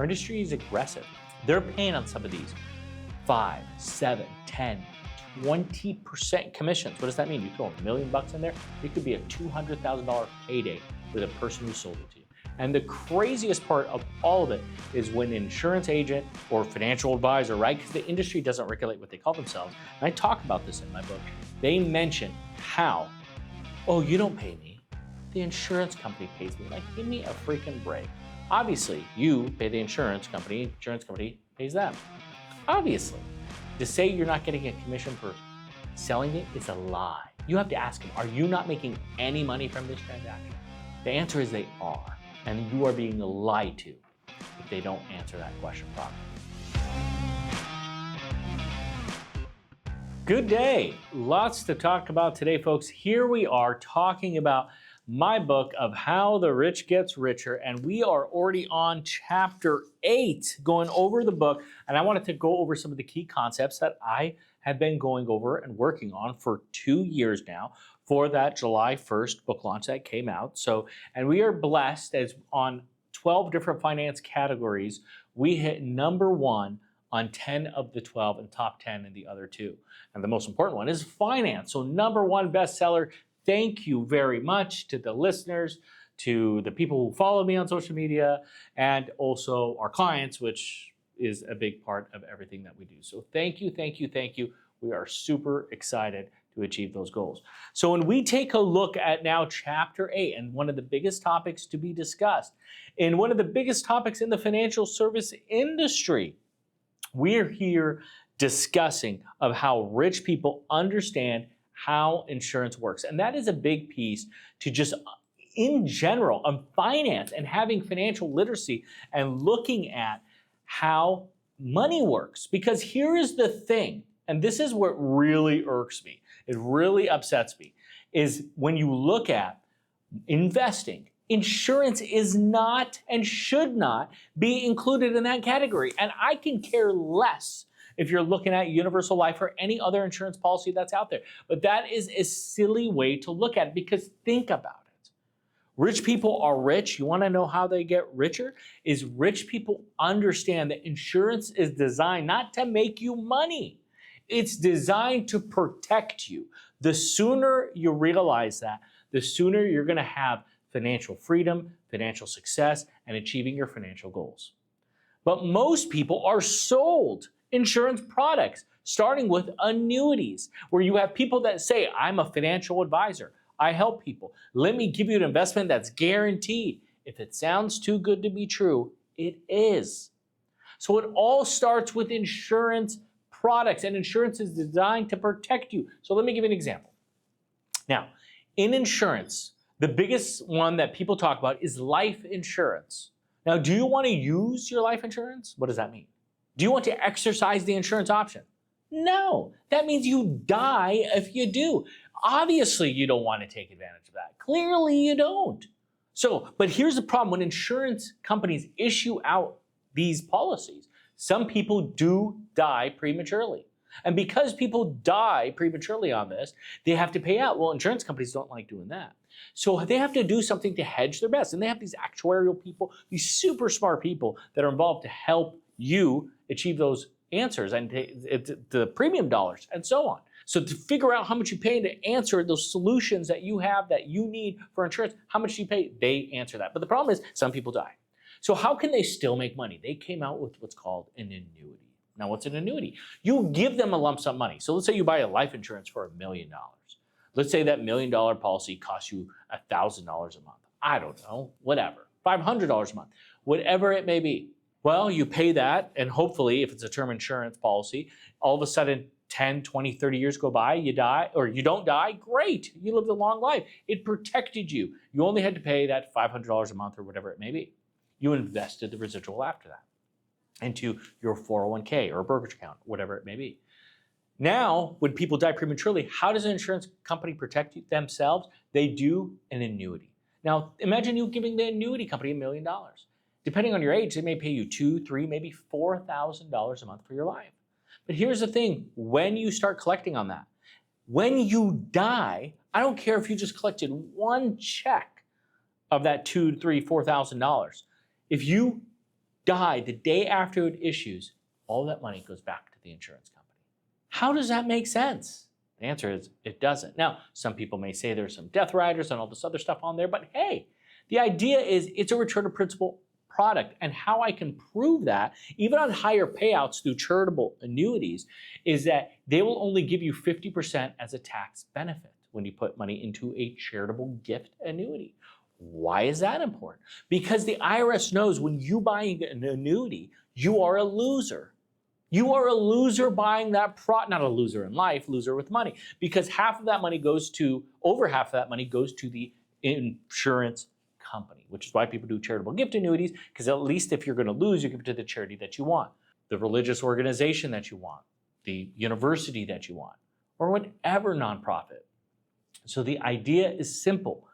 Our industry is aggressive. They're paying on some of these 5, 7, 10, 20% commissions. What does that mean? You throw $1 million in there, it could be a $200,000 payday for the person who sold it to you. And the craziest part of all of it is when an insurance agent or financial advisor, right? Because the industry doesn't regulate what they call themselves. And I talk about this in my book. They mention how, oh, you don't pay me. The insurance company pays me. Like, give me a freaking break. Obviously, you pay the insurance company pays them. Obviously. To say you're not getting a commission for selling it is a lie. You have to ask them, are you not making any money from this transaction? The answer is they are. And you are being lied to if they don't answer that question properly. Good day. Lots to talk about today, folks. Here we are talking about my book of How the Rich Gets Richer, and we are already on chapter 8, going over the book, and I wanted to go over some of the key concepts that I have been going over and working on for 2 years now for that July 1st book launch that came out. And we are blessed as on 12 different finance categories, we hit #1 on 10 of the 12 and top 10 in the other 2. And the most important one is finance. So #1 bestseller. Thank you very much to the listeners, to the people who follow me on social media, and also our clients, which is a big part of everything that we do. So thank you, thank you, thank you. We are super excited to achieve those goals. So when we take a look at now chapter 8, and one of the biggest topics to be discussed, and one of the biggest topics in the financial service industry, we're here discussing of how rich people understand how insurance works. And that is a big piece to just, in general, of finance and having financial literacy and looking at how money works. Because here is the thing, and this is what really irks me, it really upsets me, is when you look at investing, insurance is not and should not be included in that category. And I can care less if you're looking at universal life or any other insurance policy that's out there. But that is a silly way to look at it, because think about it. Rich people are rich. You want to know how they get richer? Is rich people understand that insurance is designed not to make you money. It's designed to protect you. The sooner you realize that, the sooner you're going to have financial freedom, financial success, and achieving your financial goals. But most people are sold insurance products, starting with annuities, where you have people that say, I'm a financial advisor. I help people. Let me give you an investment that's guaranteed. If it sounds too good to be true, it is. So it all starts with insurance products, and insurance is designed to protect you. So let me give you an example. Now, in insurance, the biggest one that people talk about is life insurance. Now, do you want to use your life insurance? What does that mean? Do you want to exercise the insurance option? No, that means you die if you do. Obviously, you don't want to take advantage of that. Clearly, you don't. But here's the problem. When insurance companies issue out these policies, some people do die prematurely. And because people die prematurely on this, they have to pay out. Well, insurance companies don't like doing that. So they have to do something to hedge their bets. And they have these actuarial people, these super smart people that are involved to help you achieve those answers and the premium dollars and so on. So to figure out how much you pay to answer those solutions that you have that you need for insurance, how much do you pay? They answer that. But the problem is some people die. So how can they still make money? They came out with what's called an annuity. Now, what's an annuity? You give them a lump sum money. So let's say you buy a life insurance for $1 million. Let's say that $1 million policy costs you $1,000 a month. I don't know, whatever, $500 a month, whatever it may be. Well, you pay that, and hopefully, if it's a term insurance policy, all of a sudden 10, 20, 30 years go by, you die, or you don't die, great. You lived a long life. It protected you. You only had to pay that $500 a month or whatever it may be. You invested the residual after that into your 401k or a brokerage account, whatever it may be. Now, when people die prematurely, how does an insurance company protect themselves? They do an annuity. Now, imagine you giving the annuity company $1 million. Depending on your age, they may pay you $2,000, $3,000, maybe $4,000 a month for your life. But here's the thing, when you start collecting on that, when you die, I don't care if you just collected one check of that $2,000, $3,000, $4,000. If you die the day after it issues, all that money goes back to the insurance company. How does that make sense? The answer is it doesn't. Now, some people may say there's some death riders and all this other stuff on there, but hey, the idea is it's a return of principal product. And how I can prove that, even on higher payouts through charitable annuities, is that they will only give you 50% as a tax benefit when you put money into a charitable gift annuity. Why is that important? Because the IRS knows when you buy an annuity, you are a loser. You are a loser buying that not a loser in life, loser with money, because over half of that money goes to the insurance company, which is why people do charitable gift annuities, because at least if you're going to lose, you give it to the charity that you want, the religious organization that you want, the university that you want, or whatever nonprofit. So the idea is simple.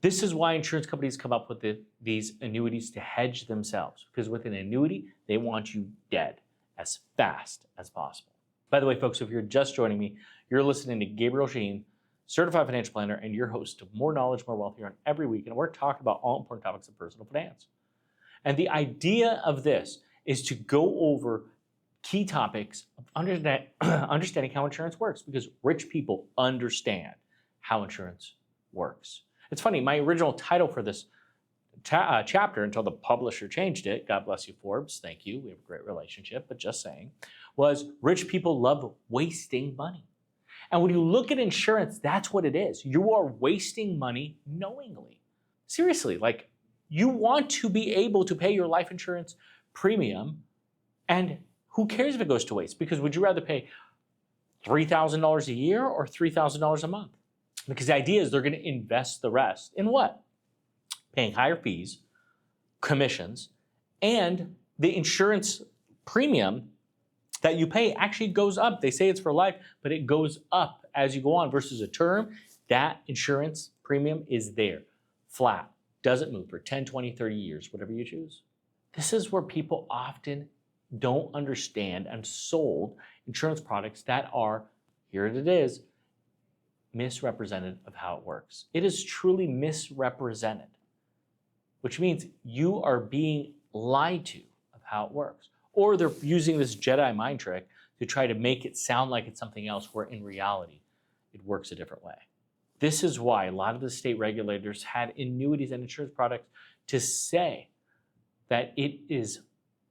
This is why insurance companies come up with these annuities to hedge themselves, because with an annuity, they want you dead as fast as possible. By the way, folks, if you're just joining me, you're listening to Gabriel Shahin, certified financial planner, and your host of More Knowledge, More Wealth here on every week. And we're talking about all important topics of personal finance. And the idea of this is to go over key topics of understanding how insurance works, because rich people understand how insurance works. It's funny, my original title for this chapter, until the publisher changed it, God bless you, Forbes, thank you, we have a great relationship, but just saying, was Rich People Love Wasting Money. And when you look at insurance, that's what it is. You are wasting money knowingly. Seriously, like, you want to be able to pay your life insurance premium, and who cares if it goes to waste? Because would you rather pay $3,000 a year or $3,000 a month? Because the idea is they're going to invest the rest in what? Paying higher fees, commissions, and the insurance premium that you pay actually goes up. They say it's for life, but it goes up as you go on versus a term. That insurance premium is there, flat, doesn't move for 10, 20, 30 years, whatever you choose. This is where people often don't understand and sold insurance products that are, here it is, misrepresented of how it works. It is truly misrepresented, which means you are being lied to of how it works. Or they're using this Jedi mind trick to try to make it sound like it's something else, where in reality, it works a different way. This is why a lot of the state regulators had annuities and insurance products to say that it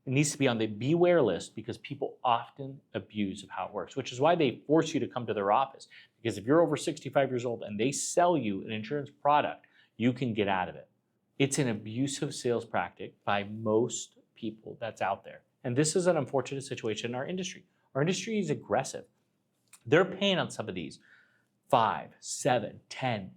needs to be on the beware list, because people often abuse of how it works, which is why they force you to come to their office. Because if you're over 65 years old and they sell you an insurance product, you can get out of it. It's an abusive sales practice by most people that's out there. And this is an unfortunate situation in our industry. Our industry is aggressive. They're paying on some of these 5, 7, 10,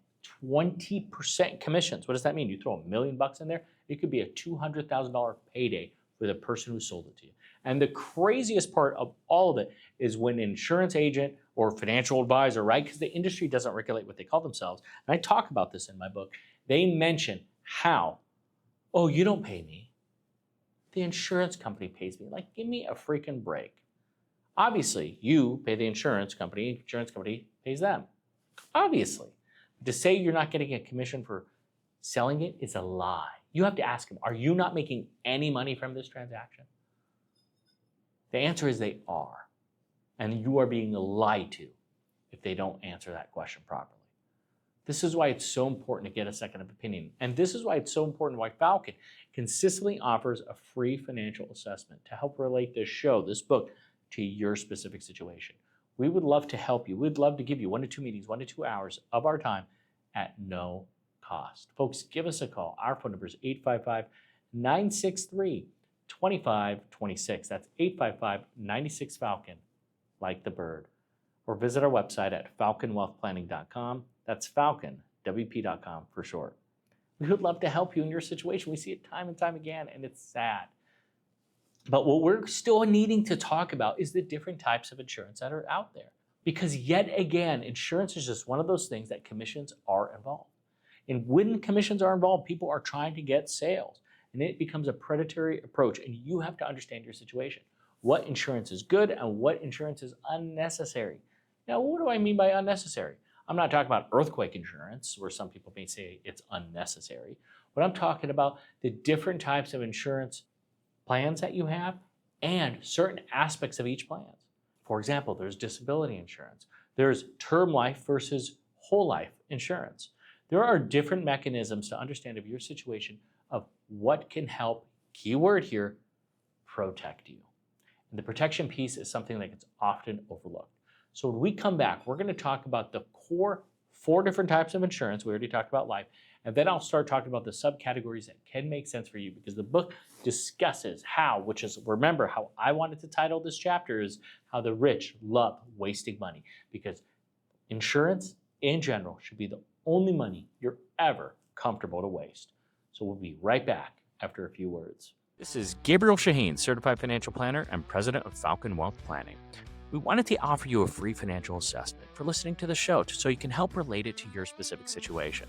20% commissions. What does that mean? You throw $1 million in there, it could be a $200,000 payday for the person who sold it to you. And the craziest part of all of it is when an insurance agent or financial advisor, right? Because the industry doesn't regulate what they call themselves. And I talk about this in my book. They mention how, oh, you don't pay me. The insurance company pays me. Like, give me a freaking break. Obviously, you pay the insurance company pays them. Obviously. To say you're not getting a commission for selling it is a lie. You have to ask them, are you not making any money from this transaction? The answer is they are. And you are being lied to if they don't answer that question properly. This is why it's so important to get a second opinion. And this is why it's so important why Falcon consistently offers a free financial assessment to help relate this book, to your specific situation. We would love to help you. We'd love to give you 1 to 2 meetings, 1 to 2 hours of our time at no cost. Folks, give us a call. Our phone number is 855-963-2526. That's 855-96-FALCON, like the bird. Or visit our website at falconwealthplanning.com. That's falconwp.com for short. We would love to help you in your situation. We see it time and time again, and it's sad. But what we're still needing to talk about is the different types of insurance that are out there. Because yet again, insurance is just one of those things that commissions are involved. And when commissions are involved, people are trying to get sales. And it becomes a predatory approach. And you have to understand your situation. What insurance is good and what insurance is unnecessary. Now, what do I mean by unnecessary? I'm not talking about earthquake insurance, where some people may say it's unnecessary. What I'm talking about, the different types of insurance plans that you have and certain aspects of each plan. For example, there's disability insurance. There's term life versus whole life insurance. There are different mechanisms to understand of your situation of what can help, keyword here, protect you. And the protection piece is something that gets often overlooked. So when we come back, we're going to talk about the core 4 different types of insurance. We already talked about life. And then I'll start talking about the subcategories that can make sense for you, because the book discusses how, which is, remember how I wanted to title this chapter is how the rich love wasting money, because insurance in general should be the only money you're ever comfortable to waste. So we'll be right back after a few words. This is Gabriel Shahin, Certified Financial Planner and President of Falcon Wealth Planning. We wanted to offer you a free financial assessment for listening to the show so you can help relate it to your specific situation.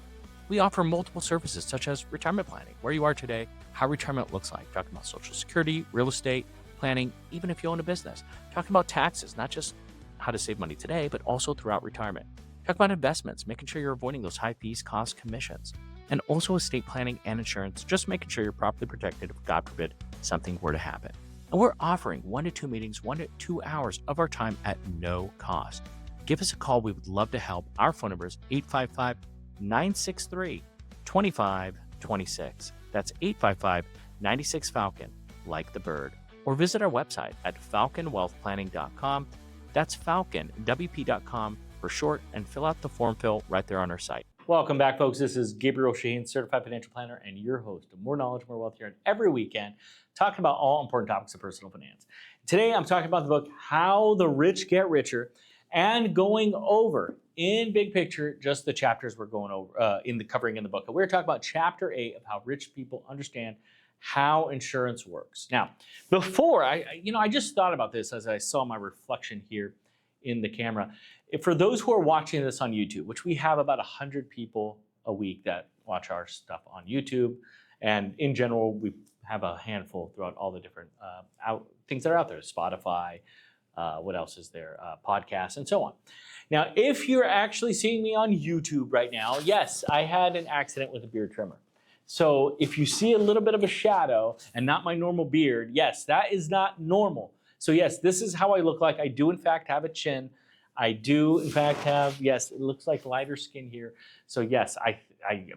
We offer multiple services such as retirement planning, where you are today, how retirement looks like, talking about Social Security, real estate, planning, even if you own a business, talking about taxes, not just how to save money today, but also throughout retirement. Talk about investments, making sure you're avoiding those high fees, costs, commissions, and also estate planning and insurance, just making sure you're properly protected if, God forbid, something were to happen. And we're offering 1 to 2 meetings, 1 to 2 hours of our time at no cost. Give us a call. We would love to help. Our phone number is 855-963-2526. That's 855-96-FALCON, like the bird. Or visit our website at falconwealthplanning.com. That's falconwp.com for short, and fill out the form fill right there on our site. Welcome back, folks. This is Gabriel Shahin, Certified Financial Planner, and your host of More Knowledge, More Wealth here, and every weekend talking about all important topics of personal finance. Today, I'm talking about the book, How the Rich Get Richer, and going over, in big picture, just the chapters we're going over, covering in the book. And we're talking about Chapter 8 of how rich people understand how insurance works. Now, before, I just thought about this as I saw my reflection here in the camera. For those who are watching this on YouTube, which we have about 100 people a week that watch our stuff on YouTube, and in general, we have a handful throughout all the different things that are out there, Spotify, what else is there, podcasts, and so on. Now, if you're actually seeing me on YouTube right now, yes, I had an accident with a beard trimmer. So if you see a little bit of a shadow and not my normal beard, yes, that is not normal. So yes, this is how I look like. I do in fact have a chin. I do in fact have, yes, it looks like lighter skin here. So yes,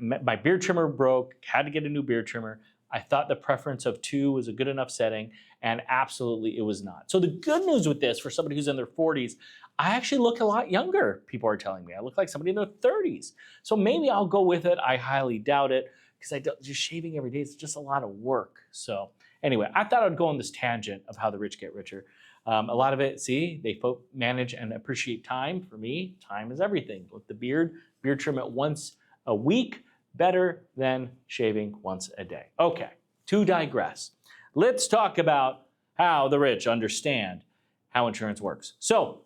my beard trimmer broke, had to get a new beard trimmer. I thought the preference of 2 was a good enough setting, and absolutely it was not. So the good news with this, for somebody who's in their 40s, I actually look a lot younger, people are telling me. I look like somebody in their 30s. So maybe I'll go with it. I highly doubt it, because just shaving every day is just a lot of work. So anyway, I thought I'd go on this tangent of how the rich get richer. A lot of it, see, they manage and appreciate time. For me, time is everything. With the beard trim it once a week, better than shaving once a day. Okay, to digress, let's talk about how the rich understand how insurance works. So,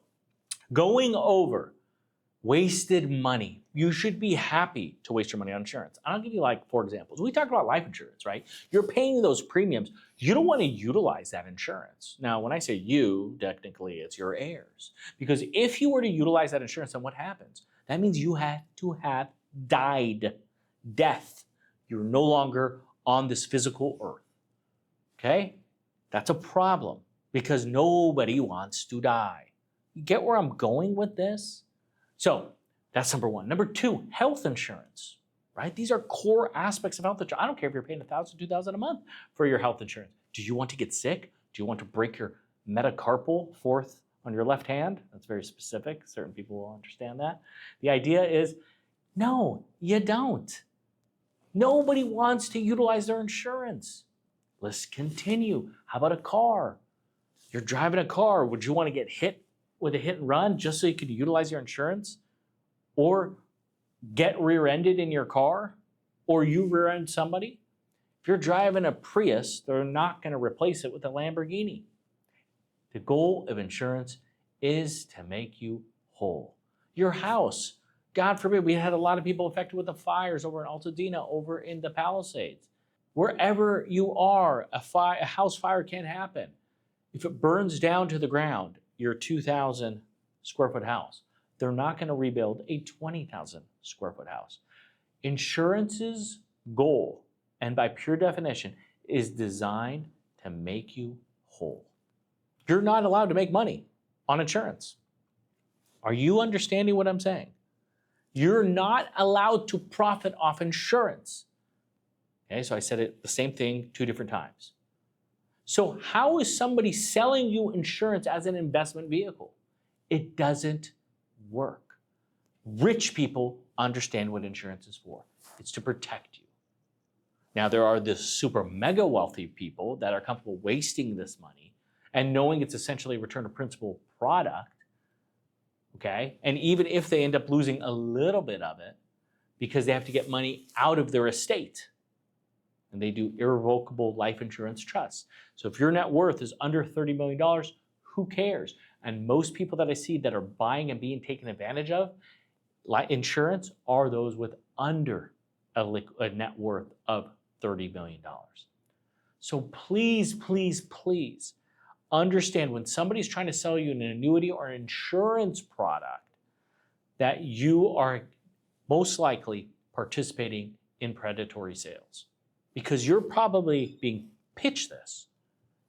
going over wasted money. You should be happy to waste your money on insurance. I'll give you like 4 examples. We talked about life insurance, right? You're paying those premiums. You don't want to utilize that insurance. Now, when I say you, technically it's your heirs. Because if you were to utilize that insurance, then what happens? That means you have to have died. Death. You're no longer on this physical earth. Okay? That's a problem, because nobody wants to die. You get where I'm going with this? So that's number 1. Number 2, health insurance, right? These are core aspects of health insurance. I don't care if you're paying $1,000, $2,000 a month for your health insurance. Do you want to get sick? Do you want to break your metacarpal fourth on your left hand? That's very specific. Certain people will understand that. The idea is, no, you don't. Nobody wants to utilize their insurance. Let's continue. How about a car? You're driving a car. Would you want to get hit with a hit and run just so you could utilize your insurance? Or get rear-ended in your car? Or you rear-end somebody? If you're driving a Prius, they're not going to replace it with a Lamborghini. The goal of insurance is to make you whole. Your house, God forbid, we had a lot of people affected with the fires over in Altadena, over in the Palisades. Wherever you are, a house fire can happen. If it burns down to the ground, your 2,000 square foot house, they're not going to rebuild a 20,000 square foot house. Insurance's goal, and by pure definition, is designed to to make you whole. You're not allowed to make money on insurance. Are you understanding what I'm saying? You're not allowed to profit off insurance. Okay, so I said it the same thing 2 different times. So how is somebody selling you insurance as an investment vehicle? It doesn't work. Rich people understand what insurance is for. It's to protect you. Now, there are the super mega wealthy people that are comfortable wasting this money and knowing it's essentially a return to principal product, okay? And even if they end up losing a little bit of it because they have to get money out of their estate, and they do irrevocable life insurance trusts. So if your net worth is under $30 million, who cares? And most people that I see that are buying and being taken advantage of insurance are those with under a net worth of $30 million. So please, please, please understand when somebody's trying to sell you an annuity or an insurance product that you are most likely participating in predatory sales. Because you're probably being pitched this.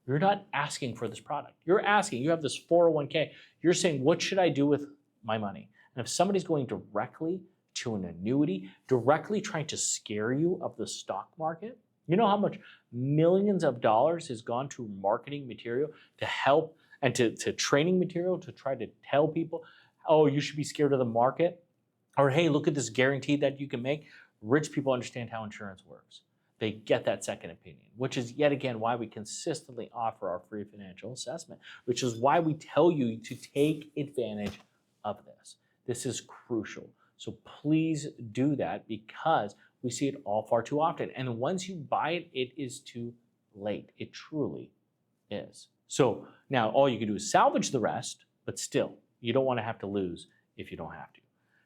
You're not asking for this product. You're asking, you have this 401k. You're saying, what should I do with my money? And if somebody's going directly to an annuity, directly trying to scare you of the stock market, you know how much millions of dollars has gone to marketing material to help and to training material to try to tell people, oh, you should be scared of the market? Or, hey, look at this guarantee that you can make. Rich people understand how insurance works. They get that second opinion, which is yet again why we consistently offer our free financial assessment, which is why we tell you to take advantage of this. This is crucial. So please do that because we see it all far too often. And once you buy it, it is too late. It truly is. So now all you can do is salvage the rest, but still, you don't want to have to lose if you don't have to.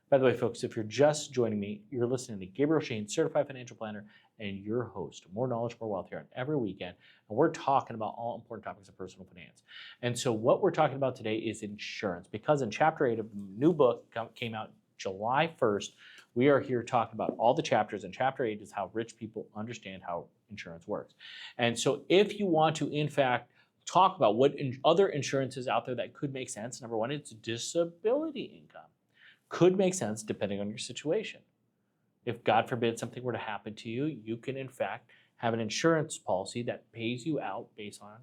By the way, folks, if you're just joining me, you're listening to Gabriel Shahin, Certified Financial Planner, and your host. More knowledge, more wealth here on every weekend. And we're talking about all important topics of personal finance. And so what we're talking about today is insurance, because in Chapter 8 of the new book came out July 1st, we are here talking about all the chapters, and Chapter 8 is how rich people understand how insurance works. And so if you want to, in fact, talk about what other insurances out there that could make sense, number one, it's disability income. Could make sense depending on your situation. If God forbid something were to happen to you, you can in fact have an insurance policy that pays you out based on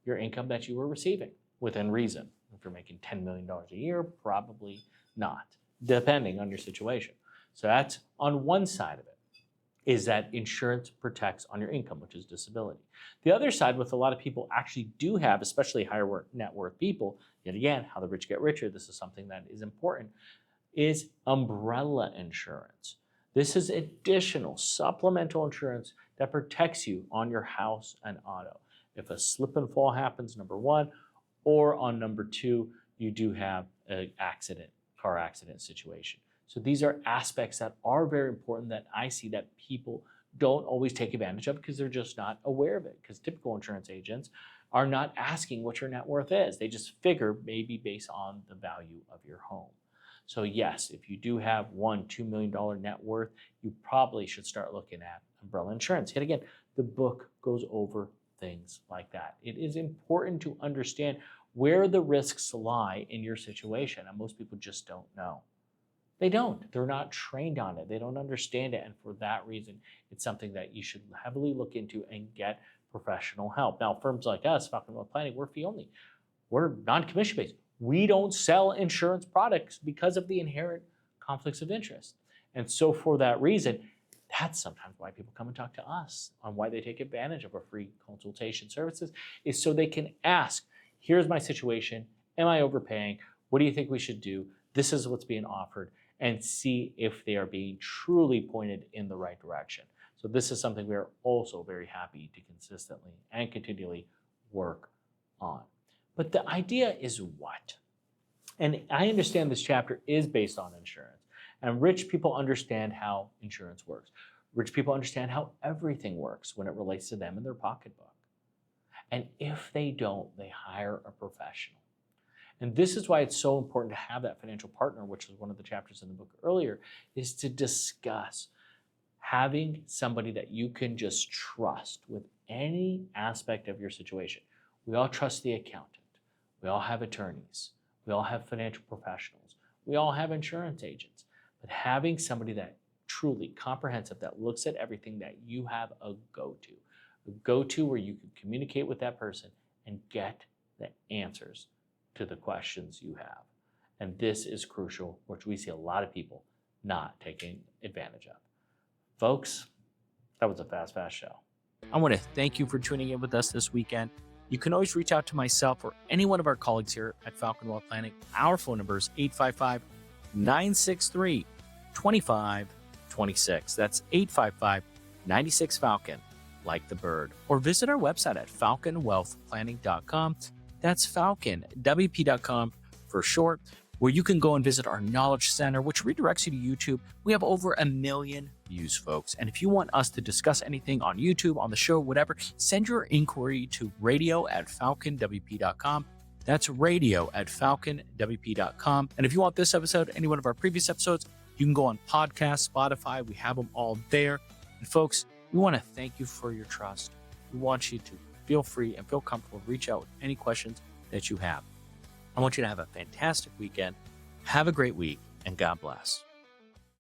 your income that you were receiving within reason. If you're making $10 million a year, probably not, depending on your situation. So that's on one side of it, is that insurance protects on your income, which is disability. The other side, with a lot of people actually do have, especially higher net worth people, yet again, how the rich get richer, this is something that is important, is umbrella insurance. This is additional supplemental insurance that protects you on your house and auto. If a slip and fall happens, number one, or on number two, you do have an accident, car accident situation. So these are aspects that are very important that I see that people don't always take advantage of because they're just not aware of it. Because typical insurance agents are not asking what your net worth is. They just figure maybe based on the value of your home. So yes, if you do have $2 million net worth, you probably should start looking at umbrella insurance. Yet again, the book goes over things like that. It is important to understand where the risks lie in your situation, and most people just don't know. They don't. They're not trained on it. They don't understand it, and for that reason, it's something that you should heavily look into and get professional help. Now, firms like us, Falcon Planning, we're fee only. We're non-commission based. We don't sell insurance products because of the inherent conflicts of interest. And so for that reason, that's sometimes why people come and talk to us on why they take advantage of our free consultation services, is so they can ask, here's my situation. Am I overpaying? What do you think we should do? This is what's being offered, and see if they are being truly pointed in the right direction. So this is something we are also very happy to consistently and continually work on. But the idea is what? And I understand this chapter is based on insurance. And rich people understand how insurance works. Rich people understand how everything works when it relates to them and their pocketbook. And if they don't, they hire a professional. And this is why it's so important to have that financial partner, which was one of the chapters in the book earlier, is to discuss having somebody that you can just trust with any aspect of your situation. We all trust the accountant. We all have attorneys. We all have financial professionals. We all have insurance agents. But having somebody that truly comprehensive, that looks at everything, that you have a go-to where you can communicate with that person and get the answers to the questions you have. And this is crucial, which we see a lot of people not taking advantage of. Folks, that was a fast show. I want to thank you for tuning in with us this weekend. You can always reach out to myself or any one of our colleagues here at Falcon Wealth Planning. Our phone number is 855-963-2526. That's 855-96-FALCON, like the bird. Or visit our website at falconwealthplanning.com. That's falconwp.com for short, where you can go and visit our Knowledge Center, which redirects you to YouTube. We have over 1 million views, folks. And if you want us to discuss anything on YouTube, on the show, whatever, send your inquiry to radio@falconwp.com. That's radio@falconwp.com. And if you want this episode, any one of our previous episodes, you can go on podcast, Spotify. We have them all there. And folks, we want to thank you for your trust. We want you to feel free and feel comfortable to reach out with any questions that you have. I want you to have a fantastic weekend. Have a great week, and God bless.